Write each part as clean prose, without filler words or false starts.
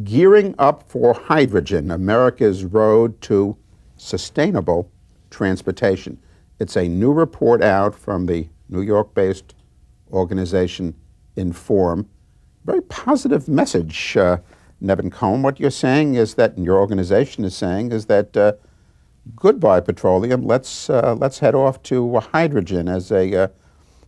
Gearing up for hydrogen, America's road to sustainable transportation. It's a new report out from the New York-based organization Inform. Very positive message, Nevin Cohen. What you're saying is that, and your organization is saying, is that goodbye petroleum. Let's head off to hydrogen as a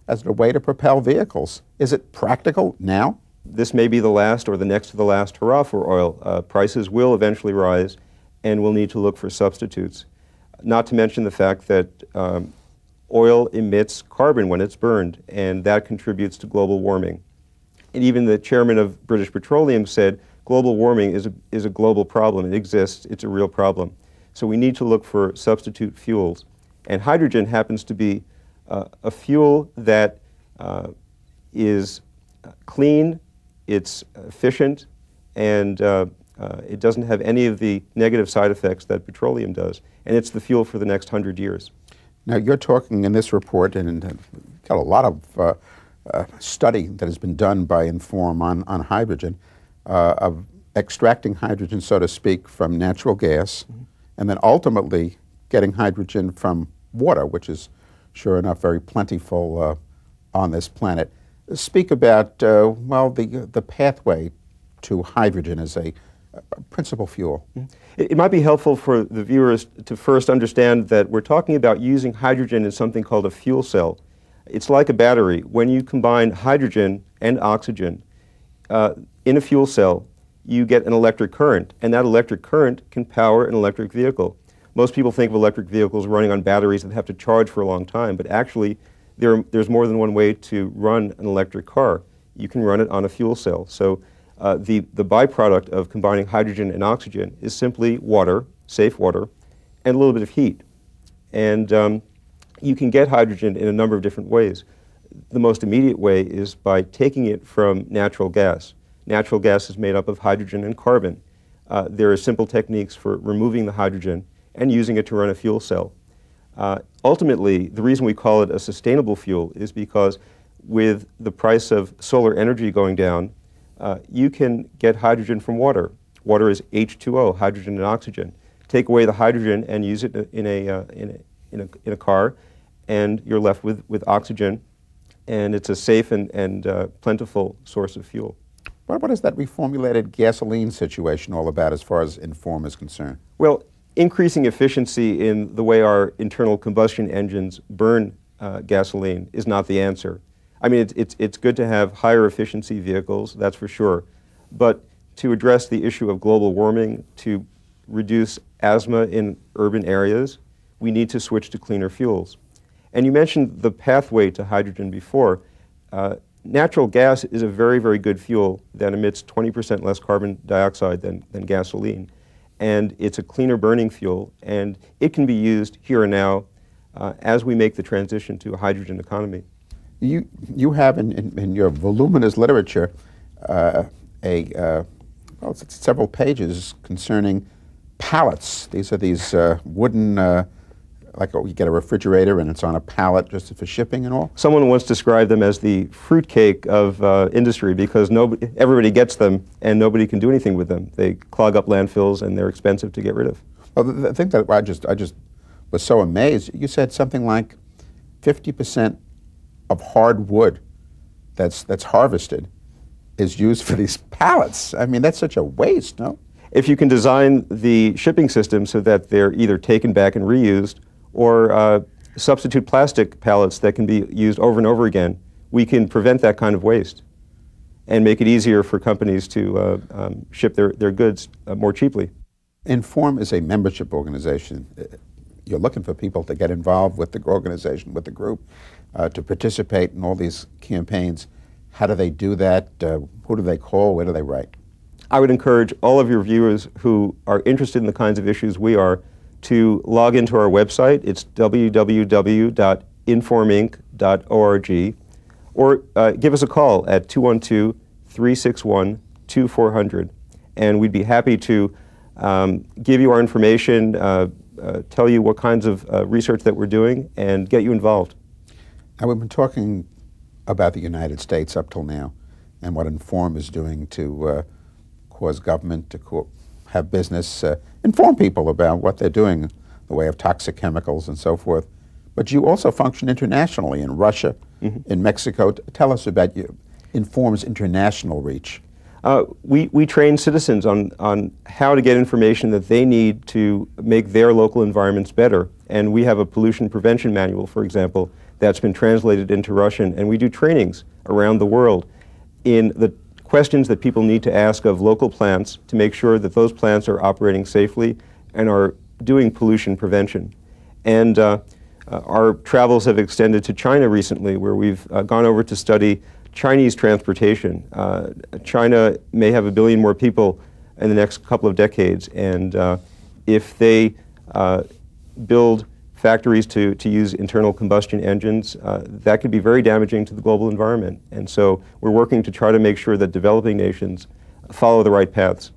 way to propel vehicles. Is it practical now? This may be the last or the next to the last hurrah for oil. Prices will eventually rise, and we'll need to look for substitutes. Not to mention the fact that oil emits carbon when it's burned, and that contributes to global warming. And even the chairman of British Petroleum said global warming is a global problem. It exists. It's a real problem. So we need to look for substitute fuels. And hydrogen happens to be a fuel that is clean, it's efficient, and it doesn't have any of the negative side effects that petroleum does. And it's the fuel for the next 100 years. Now, you're talking in this report, and got a lot of study that has been done by Inform on hydrogen, of extracting hydrogen, so to speak, from natural gas, and then ultimately getting hydrogen from water, which is, sure enough, very plentiful on this planet. Speak about, well, the pathway to hydrogen as a principal fuel. It might be helpful for the viewers to first understand that we're talking about using hydrogen in something called a fuel cell. It's like a battery. When you combine hydrogen and oxygen in a fuel cell, you get an electric current, and that electric current can power an electric vehicle. Most people think of electric vehicles running on batteries that have to charge for a long time, but actually there's more than one way to run an electric car. You can run it on a fuel cell. So the byproduct of combining hydrogen and oxygen is simply water, safe water, and a little bit of heat. And you can get hydrogen in a number of different ways. The most immediate way is by taking it from natural gas. Natural gas is made up of hydrogen and carbon. There are simple techniques for removing the hydrogen and using it to run a fuel cell. Ultimately, the reason we call it a sustainable fuel is because with the price of solar energy going down, you can get hydrogen from water. Water is H2O, hydrogen and oxygen. Take away the hydrogen and use it in a car, and you're left with oxygen, and it's a safe and plentiful source of fuel. What is that reformulated gasoline situation all about as far as Inform is concerned? Well, increasing efficiency in the way our internal combustion engines burn gasoline is not the answer. I mean, it's good to have higher efficiency vehicles, that's for sure. But to address the issue of global warming, to reduce asthma in urban areas, we need to switch to cleaner fuels. And you mentioned the pathway to hydrogen before. Natural gas is a very, very good fuel that emits 20% less carbon dioxide than gasoline. And it's a cleaner burning fuel, and it can be used here and now as we make the transition to a hydrogen economy. You have in your voluminous literature well, it's several pages concerning pallets. These are these wooden, like you get a refrigerator and it's on a pallet just for shipping and all? Someone once described them as the fruitcake of industry because everybody gets them and nobody can do anything with them. They clog up landfills and they're expensive to get rid of. Well, the thing that I just was so amazed, you said something like 50% of hard wood that's harvested is used for these pallets. I mean, that's such a waste, no? If you can design the shipping system so that they're either taken back and reused or substitute plastic pallets that can be used over and over again, we can prevent that kind of waste and make it easier for companies to ship their goods more cheaply. Inform is a membership organization. You're looking for people to get involved with the organization, with the group, to participate in all these campaigns. How do they do that? Who do they call? Where do they write? I would encourage all of your viewers who are interested in the kinds of issues we are to log into our website. It's www.informinc.org, or give us a call at 212-361-2400, and we'd be happy to give you our information, tell you what kinds of research that we're doing, and get you involved. Now, we've been talking about the United States up till now and what Inform is doing to cause government to have business inform people about what they're doing in the way of toxic chemicals and so forth. But you also function internationally in Russia, in Mexico. Tell us about Inform's international reach. We train citizens on how to get information that they need to make their local environments better. And we have a pollution prevention manual, for example, that's been translated into Russian. And we do trainings around the world in the questions that people need to ask of local plants to make sure that those plants are operating safely and are doing pollution prevention. And our travels have extended to China recently, where we've gone over to study Chinese transportation. China may have 1 billion more people in the next couple of decades, and if they build factories to use internal combustion engines, that could be very damaging to the global environment. And so we're working to try to make sure that developing nations follow the right paths.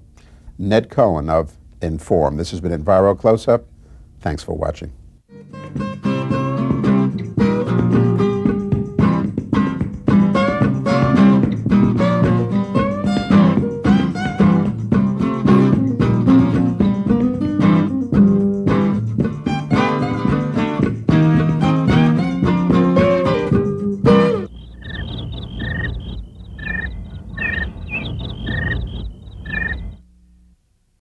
Ned Cohen of Inform. This has been Enviro Close-Up. Thanks for watching.